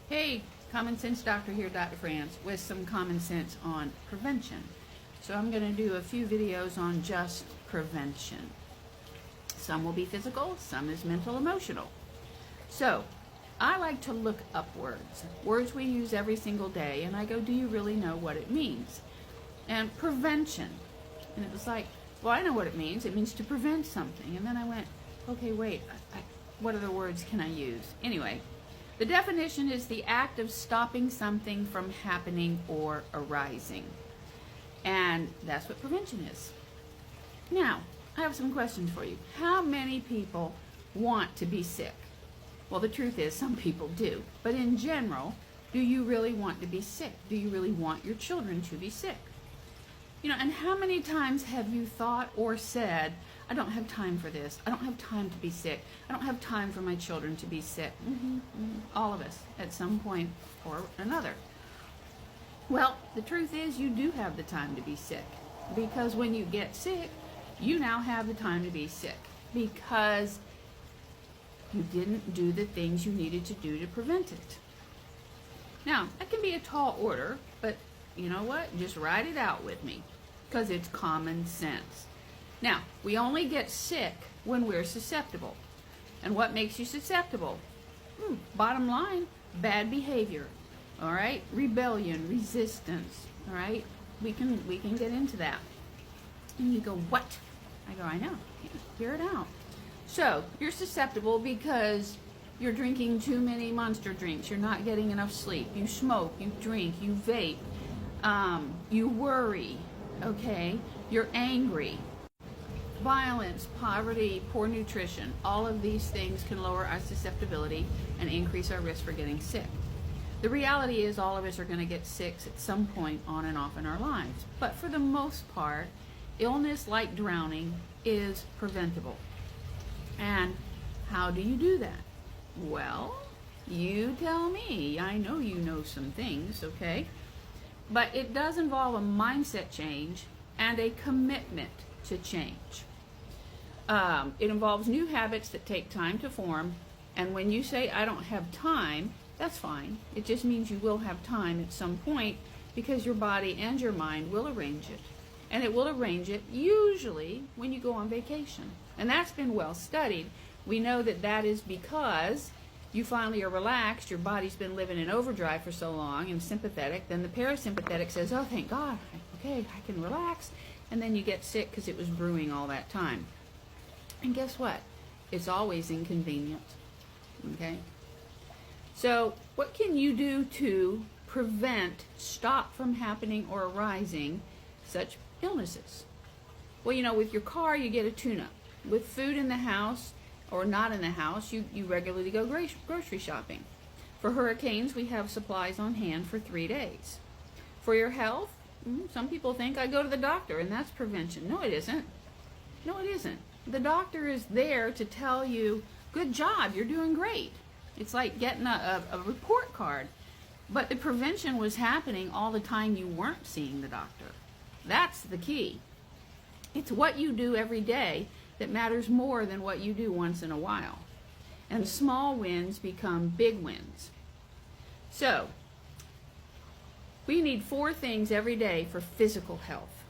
Hey, Common Sense Doctor here, Dr. Franz, with some common sense on prevention. So I'm going to do a few videos on just prevention. Some will be physical, some is mental, emotional. So I like to look up words we use every single day, and I go, do you really know what it means? And prevention. And it was like, well, I know what it means. It means to prevent something. And then I went, okay, wait, what other words can I use? Anyway, the definition is the act of stopping something from happening or arising. And that's what prevention is. Now, I have some questions for you. How many people want to be sick? Well, the truth is some people do. But in general, do you really want to be sick? Do you really want your children to be sick? You know, and how many times have you thought or said, I don't have time for this. I don't have time to be sick. I don't have time for my children to be sick. All of us at some point or another. Well, the truth is you do have the time to be sick, because when you get sick, you now have the time to be sick because you didn't do the things you needed to do to prevent it. Now, that can be a tall order, but you know what? Just write it out with me because it's common sense. Now, we only get sick when we're susceptible. And what makes you susceptible? Bottom line, bad behavior. All right? Rebellion, resistance. All right? We can get into that. And you go, what? I go, I know. Hear it out. So, you're susceptible because you're drinking too many Monster drinks. You're not getting enough sleep. You smoke, you drink, you vape. You worry. Okay? You're angry. Violence, poverty, poor nutrition, all of these things can lower our susceptibility and increase our risk for getting sick. The reality is all of us are going to get sick at some point on and off in our lives. But for the most part, illness like drowning is preventable. And how do you do that? Well, you tell me. I know you know some things, okay? But it does involve a mindset change and a commitment to change. It involves new habits that take time to form, and when you say I don't have time, that's fine. It just means you will have time at some point because your body and your mind will arrange it. And it will arrange it usually when you go on vacation. And that's been well studied. We know that that is because you finally are relaxed, your body's been living in overdrive for so long and sympathetic, then the parasympathetic says, oh, thank God, okay, I can relax. And then you get sick because it was brewing all that time. And guess what? It's always inconvenient. Okay? So what can you do to stop from happening or arising such illnesses? Well, you know, with your car, you get a tune-up. With food in the house or not in the house, you regularly go grocery shopping. For hurricanes, we have supplies on hand for 3 days. For your health, some people think I go to the doctor and that's prevention. No, it isn't. No, it isn't. The doctor is there to tell you, good job, you're doing great. It's like getting a report card. But the prevention was happening all the time you weren't seeing the doctor. That's the key. It's what you do every day that matters more than what you do once in a while. And small wins become big wins. So, we need 4 things every day for physical health.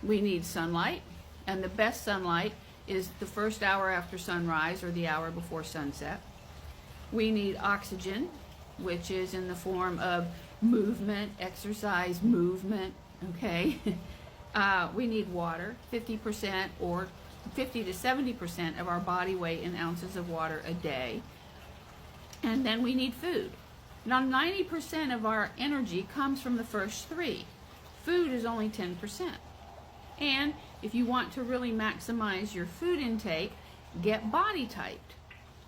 We need sunlight, and the best sunlight is the first hour after sunrise or the hour before sunset. We need oxygen, which is in the form of movement, exercise, movement, okay? We need water, 50% or 50 to 70% of our body weight in ounces of water a day. And then we need food. Now, 90% of our energy comes from the first 3. Food is only 10%. And if you want to really maximize your food intake, get body typed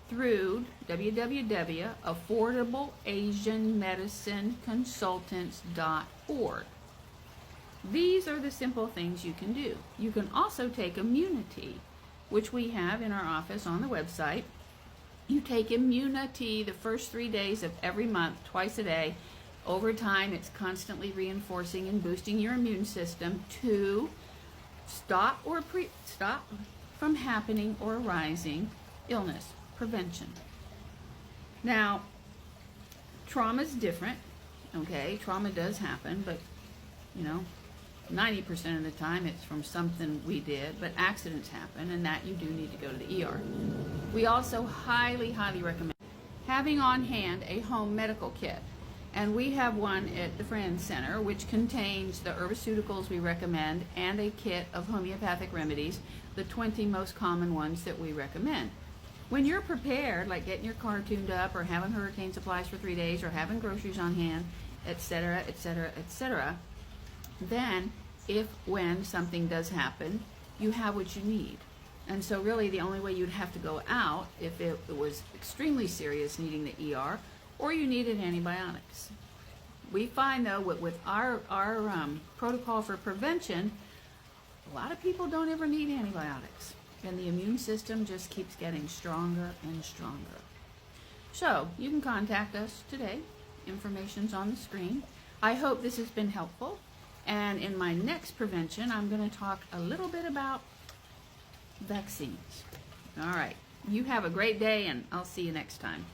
through www.affordableasianmedicineconsultants.org. These are the simple things you can do. You can also take immunity, which we have in our office on the website. You take immunity the first 3 days of every month, twice a day. Over time, it's constantly reinforcing and boosting your immune system to stop from happening or arising illness prevention. Now, Trauma's different, okay? Trauma does happen, but, you know, 90% of the time it's from something we did, but accidents happen, and that you do need to go to the ER. We also highly, highly recommend having on hand a home medical kit. And we have one at the Franz Center, which contains the herbaceuticals we recommend and a kit of homeopathic remedies, the 20 most common ones that we recommend. When you're prepared, like getting your car tuned up or having hurricane supplies for 3 days or having groceries on hand, etc., etc., etc., then when something does happen, you have what you need. And so really the only way you'd have to go out if it was extremely serious, needing the ER, or you needed antibiotics. We find though with our protocol for prevention, a lot of people don't ever need antibiotics, and the immune system just keeps getting stronger and stronger. So you can contact us today. Information's on the screen. I hope this has been helpful, and in my next prevention I'm going to talk a little bit about vaccines. All right, you have a great day, and I'll see you next time.